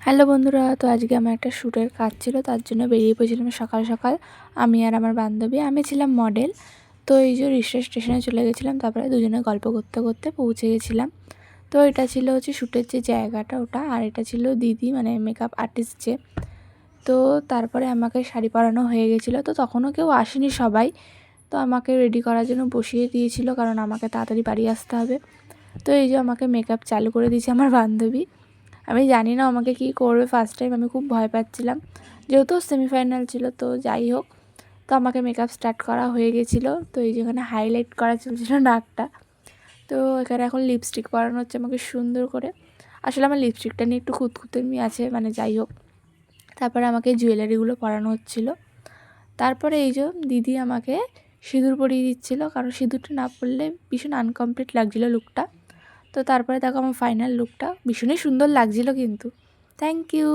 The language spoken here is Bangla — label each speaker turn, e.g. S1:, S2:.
S1: হ্যালো বন্ধুরা, তো আজকে আমার একটা শ্যুটের কাজ ছিল, তার জন্য বেরিয়ে পড়েছিলাম সকাল সকাল। আমি আর আমার বান্ধবী, আমি ছিলাম মডেল। তো এই যে রিষড়া স্টেশনে চলে গেছিলাম, তারপরে দুজনে গল্প করতে করতে পৌঁছে গেছিলাম। তো এটা ছিল হচ্ছে শ্যুটের যে জায়গাটা ওটা, আর এটা ছিল দিদি মানে মেকআপ আর্টিস্ট যে। তো তারপরে আমাকে শাড়ি পরানো হয়ে গেছিলো, তো তখনও কেউ আসেনি সবাই। তো আমাকে রেডি করার জন্য বসিয়ে দিয়েছিল, কারণ আমাকে তাড়াতাড়ি বাড়ি আসতে হবে। তো এই যে আমাকে মেকআপ চালু করে দিয়েছে আমার বান্ধবী। আমি জানি না আমাকে কী করবে, ফার্স্ট টাইম আমি খুব ভয় পাচ্ছিলাম, যেহেতু সেমিফাইনাল ছিল। তো যাই হোক, তো আমাকে মেকআপ স্টার্ট করা হয়ে গেছিলো। তো এই যেখানে হাইলাইট করা চলছিল নাকটা, তো এখানে এখন লিপস্টিক পরানো হচ্ছে আমাকে সুন্দর করে। আসলে আমার লিপস্টিকটা নিয়ে একটু খুঁতখুঁতেমি আছে, মানে যাই হোক। তারপরে আমাকে জুয়েলারিগুলো পরানো হচ্ছিলো। তারপরে এই যে দিদি আমাকে সিঁদুর পরিয়ে দিচ্ছিলো, কারণ সিঁদুরটা না পরলে ভীষণ আনকমপ্লিট লাগছিলো লুকটা। তো তারপরে দেখো আমার ফাইনাল লুকটা ভীষণই সুন্দর লাগছিলো কিন্তু। Thank you.